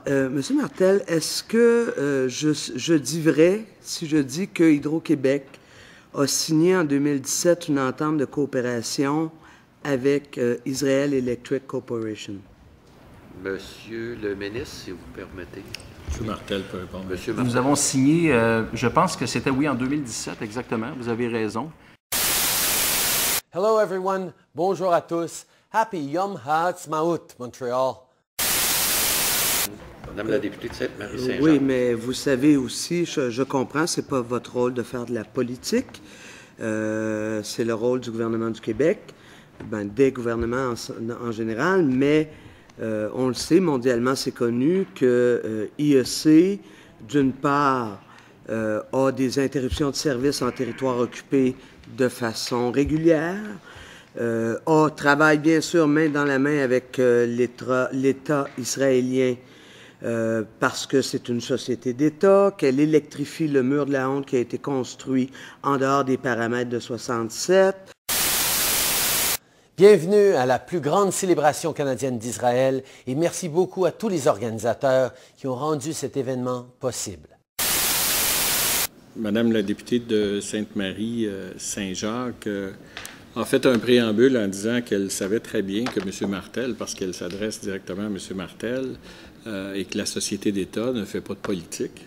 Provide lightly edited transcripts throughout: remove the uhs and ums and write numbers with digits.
Monsieur Martel, est-ce que je dis vrai si je dis que Hydro-Québec a signé en 2017 une entente de coopération avec Israel Electric Corporation? Monsieur le ministre, si vous permettez. M. Martel peut répondre. Monsieur Martel. Nous avons signé, je pense que c'était, oui, en 2017, exactement. Vous avez raison. Hello everyone, bonjour à tous. Happy Yom HaAtzmaut, Montréal. Madame la députée de Sainte-Marie-Saint-Jean. Oui, mais vous savez aussi, je comprends, c'est pas votre rôle de faire de la politique. C'est le rôle du gouvernement du Québec, des gouvernements en général, mais on le sait, mondialement, c'est connu que IEC, d'une part, a des interruptions de service en territoire occupé de façon régulière, travaille bien sûr main dans la main avec l'État israélien parce que c'est une société d'État, qu'elle électrifie le mur de la honte qui a été construit en dehors des paramètres de 67. Bienvenue à la plus grande célébration canadienne d'Israël et merci beaucoup à tous les organisateurs qui ont rendu cet événement possible. Madame la députée de Sainte-Marie-Saint-Jacques a fait un préambule en disant qu'elle savait très bien que M. Martel, parce qu'elle s'adresse directement à M. Martel, et que la société d'État ne fait pas de politique.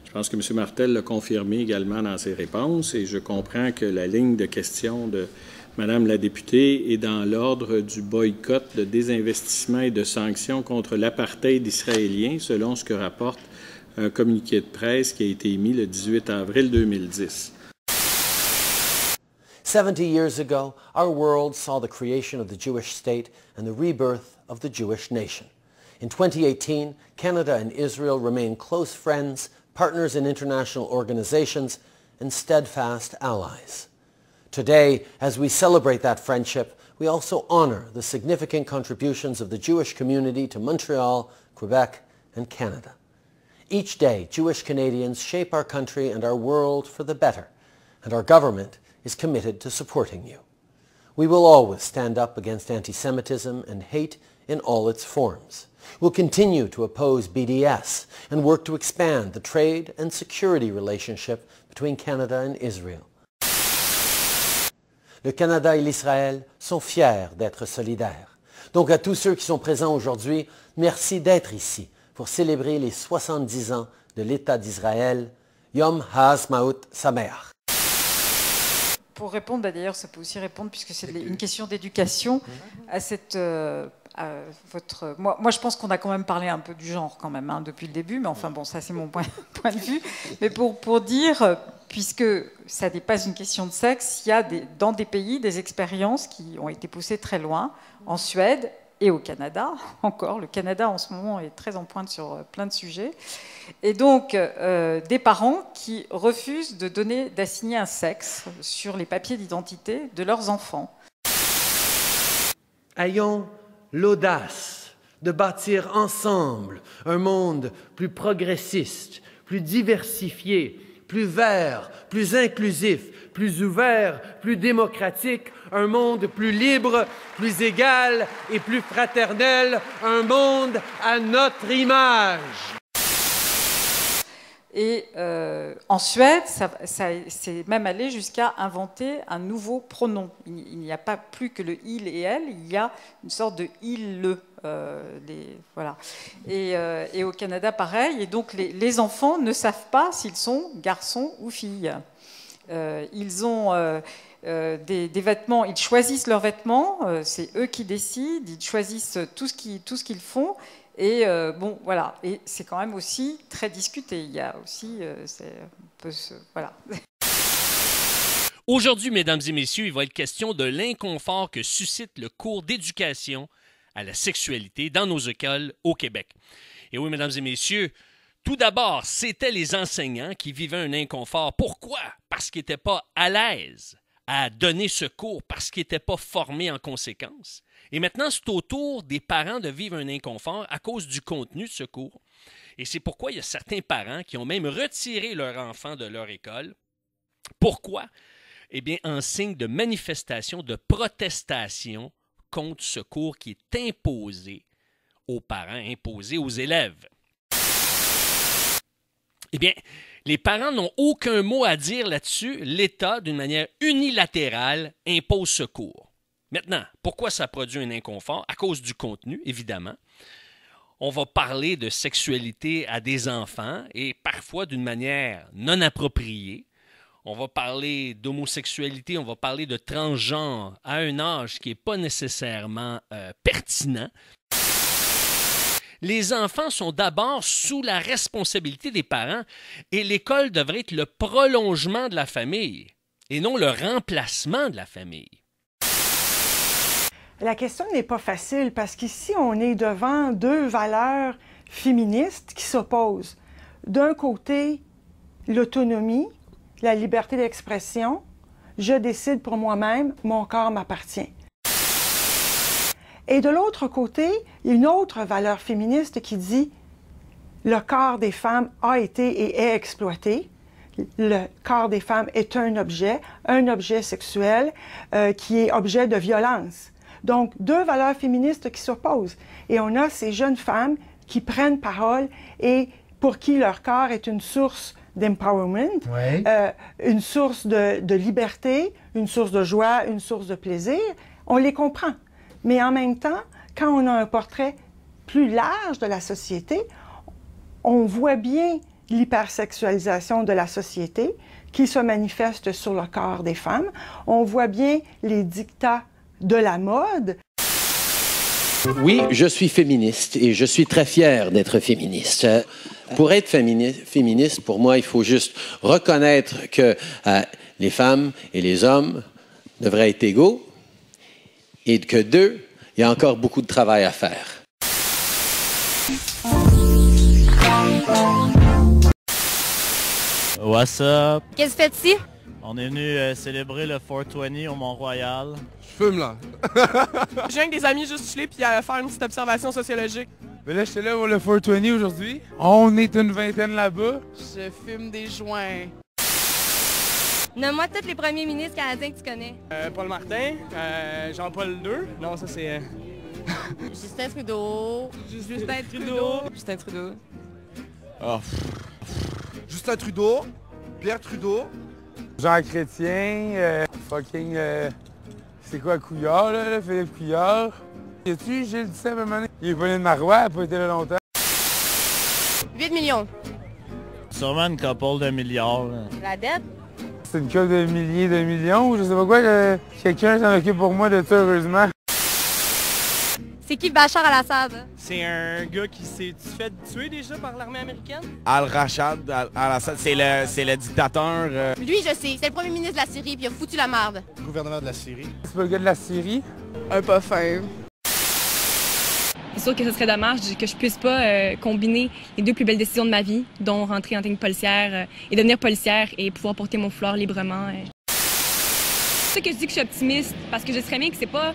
Je pense que M. Martel l'a confirmé également dans ses réponses et je comprends que la ligne de question de Madame la députée est dans l'ordre du boycott, de désinvestissement et de sanctions contre l'apartheid israélien, selon ce que rapporte un communiqué de presse qui a été émis le 18 avril 2010. 70 years ago, our world saw the creation of the Jewish state and the rebirth of the Jewish nation. In 2018, Canada and Israel remain close friends, partners in international organizations, and steadfast allies. Today, as we celebrate that friendship, we also honor the significant contributions of the Jewish community to Montreal, Quebec, and Canada. Each day, Jewish Canadians shape our country and our world for the better, and our government is committed to supporting you. We will always stand up against anti-Semitism and hate in all its forms. We'll continue to oppose BDS and work to expand the trade and security relationship between Canada and Israel. Le Canada et l'Israël sont fiers d'être solidaires. Donc à tous ceux qui sont présents aujourd'hui, merci d'être ici pour célébrer les 70 ans de l'État d'Israël. Yom HaAtzmaut Sameach. Pour répondre, d'ailleurs, ça peut aussi répondre, puisque c'est une question d'éducation, à cette... Moi, je pense qu'on a quand même parlé un peu du genre, quand même, depuis le début, mais enfin, bon, ça, c'est mon point de vue. Mais pour dire, puisque ça n'est pas une question de sexe, il y a dans des pays des expériences qui ont été poussées très loin, en Suède et au Canada, encore. Le Canada, en ce moment, est très en pointe sur plein de sujets. Et donc, des parents qui refusent d'assigner un sexe sur les papiers d'identité de leurs enfants. Ayons l'audace de bâtir ensemble un monde plus progressiste, plus diversifié, plus vert, plus inclusif, plus ouvert, plus démocratique, un monde plus libre, plus égal et plus fraternel, un monde à notre image. Et en Suède, c'est même allé jusqu'à inventer un nouveau pronom. Il n'y a pas plus que le il et elle, il y a une sorte de il-le. Voilà. Et au Canada, pareil. Et donc, les enfants ne savent pas s'ils sont garçons ou filles. Ils ont des vêtements, ils choisissent leurs vêtements, c'est eux qui décident, ils choisissent tout ce qu'ils font. Et bon, voilà. Et c'est quand même aussi très discuté. Il y a aussi, voilà. Aujourd'hui, mesdames et messieurs, il va être question de l'inconfort que suscite le cours d'éducation à la sexualité dans nos écoles au Québec. Et oui, mesdames et messieurs, tout d'abord, c'était les enseignants qui vivaient un inconfort. Pourquoi? Parce qu'ils n'étaient pas à l'aise à donner ce cours, parce qu'ils n'étaient pas formés en conséquence. Et maintenant, c'est au tour des parents de vivre un inconfort à cause du contenu de ce cours. Et c'est pourquoi il y a certains parents qui ont même retiré leur enfant de leur école. Pourquoi? Eh bien, en signe de manifestation, de protestation contre ce cours qui est imposé aux parents, imposé aux élèves. Eh bien, les parents n'ont aucun mot à dire là-dessus. L'État, d'une manière unilatérale, impose secours. Maintenant, pourquoi ça produit un inconfort? À cause du contenu, évidemment. On va parler de sexualité à des enfants et parfois d'une manière non appropriée. On va parler d'homosexualité, on va parler de transgenre à un âge qui n'est pas nécessairement pertinent. Les enfants sont d'abord sous la responsabilité des parents et l'école devrait être le prolongement de la famille et non le remplacement de la famille. La question n'est pas facile parce qu'ici, on est devant deux valeurs féministes qui s'opposent. D'un côté, l'autonomie, la liberté d'expression, je décide pour moi-même, mon corps m'appartient. Et de l'autre côté, une autre valeur féministe qui dit le corps des femmes a été et est exploité. Le corps des femmes est un objet sexuel qui est objet de violence. Donc, deux valeurs féministes qui s'opposent. Et on a ces jeunes femmes qui prennent parole et pour qui leur corps est une source d'empowerment, une source de liberté, une source de joie, une source de plaisir. On les comprend. Mais en même temps, quand on a un portrait plus large de la société, on voit bien l'hypersexualisation de la société qui se manifeste sur le corps des femmes. On voit bien les dictats de la mode. Oui, je suis féministe et je suis très fier d'être féministe. Pour être féministe, pour moi, il faut juste reconnaître que les femmes et les hommes devraient être égaux et que d'eux, il y a encore beaucoup de travail à faire. What's up? Qu'est-ce que tu fais ici? On est venu célébrer le 420 au Mont-Royal. Je fume là. Je viens avec des amis juste chiller puis faire une petite observation sociologique. Mais là, j'étais là pour le 420 aujourd'hui. On est une vingtaine là-bas. Je fume des joints. Nomme-moi tous les premiers ministres canadiens que tu connais. Paul Martin, Jean-Paul II. Non, ça c'est... Justin Trudeau. Justin Trudeau. Justin Trudeau. Oh. Justin Trudeau. Pierre Trudeau. Jean Chrétien. Fucking... c'est quoi, Couillard, là? Philippe Couillard. Y a-tu Gilles Duceppe à un moment donné? Il est Pauline Marois, elle n'a pas été là longtemps. 8 millions. Sûrement une couple de milliards. Là. La dette? C'est une couple de milliers de millions ou je sais pas quoi. Quelqu'un s'en occupe pour moi de ça, heureusement. C'est qui Bachar al-Assad? C'est un gars qui s'est fait tuer déjà par l'armée américaine. Al-Rachad al-Assad, c'est le dictateur. Lui, je sais. C'est le premier ministre de la Syrie puis il a foutu la merde. Le gouvernement de la Syrie. C'est pas le gars de la Syrie? Un pas fin. C'est sûr que ce serait dommage que je puisse pas combiner les deux plus belles décisions de ma vie, dont rentrer en technique policière et devenir policière et pouvoir porter mon foulard librement. C'est ça que je dis que je suis optimiste, parce que je sais très bien que c'est pas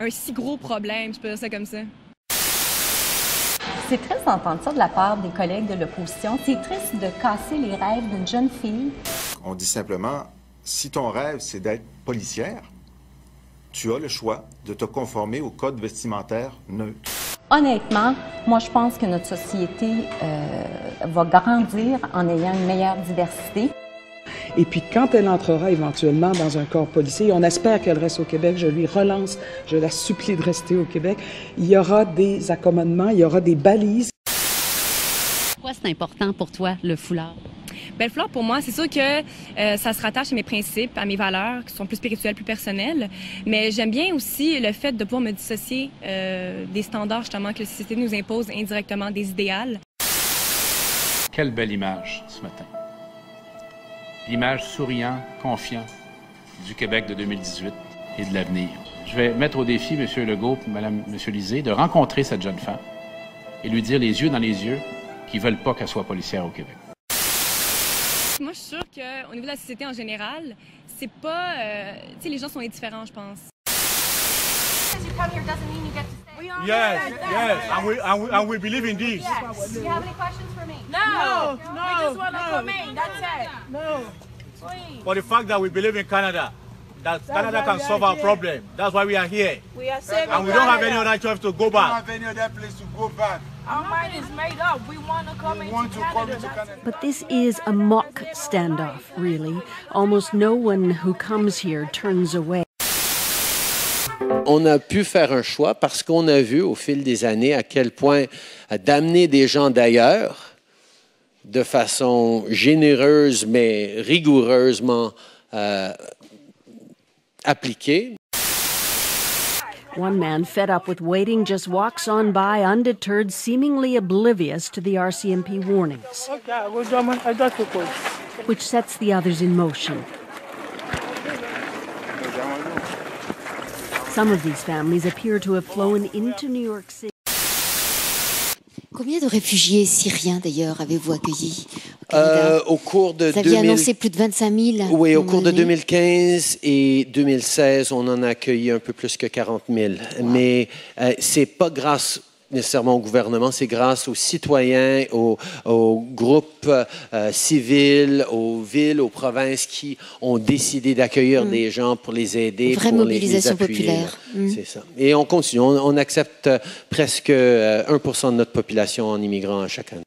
un si gros problème, je peux dire ça comme ça. C'est triste d'entendre ça de la part des collègues de l'opposition. C'est triste de casser les rêves d'une jeune fille. On dit simplement, si ton rêve, c'est d'être policière, tu as le choix de te conformer au code vestimentaire neutre. Honnêtement, moi, je pense que notre société va grandir en ayant une meilleure diversité. Et puis, quand elle entrera éventuellement dans un corps policier, on espère qu'elle reste au Québec, je lui relance, je la supplie de rester au Québec, il y aura des accommodements, il y aura des balises. Pourquoi c'est important pour toi, le foulard? Bien, le foulard, pour moi, c'est sûr que ça se rattache à mes principes, à mes valeurs, qui sont plus spirituelles, plus personnelles. Mais j'aime bien aussi le fait de pouvoir me dissocier des standards, justement, que la société nous impose indirectement, des idéals. Quelle belle image, ce matin. L'image souriant, confiant du Québec de 2018 et de l'avenir. Je vais mettre au défi M. Legault et M. Lisée de rencontrer cette jeune femme et lui dire les yeux dans les yeux qu'ils ne veulent pas qu'elle soit policière au Québec. Moi, je suis sûre qu'au niveau de la société en général, c'est pas... tu sais, les gens sont indifférents, je pense. Yes, and we believe in this. Yes. Do you have any questions for me? No, we just want to remain. That's it. No. Please. For the fact that we believe in Canada. that Canada can solve our problem. That's why we are here. We are saving And we don't have any Canada. other choice to go We don't back. have any other place to go back. Our mind is made up. We want to come into Canada. But this is a mock standoff, really. Almost no one who comes here turns away. On a pu faire un choix parce qu'on a vu au fil des années à quel point d'amener des gens d'ailleurs de façon généreuse mais rigoureusement appliquée. One man fed up with waiting just walks on by undeterred, seemingly oblivious to the RCMP warnings, which sets the others in motion. Some of these families appear to have flown into New York City. Combien de réfugiés syriens, d'ailleurs, avez-vous accueillis Au cours de Vous aviez annoncé plus de 25 000. Oui, au cours de 2015 et 2016, on en a accueilli un peu plus que 40 000. Mais c'est pas grâce nécessairement au gouvernement, c'est grâce aux citoyens, aux groupes civils, aux villes, aux provinces qui ont décidé d'accueillir des gens pour les aider, Vraie pour mobilisation les appuyer. populaire. C'est ça. Et on continue. On accepte presque 1% de notre population en immigrant chaque année.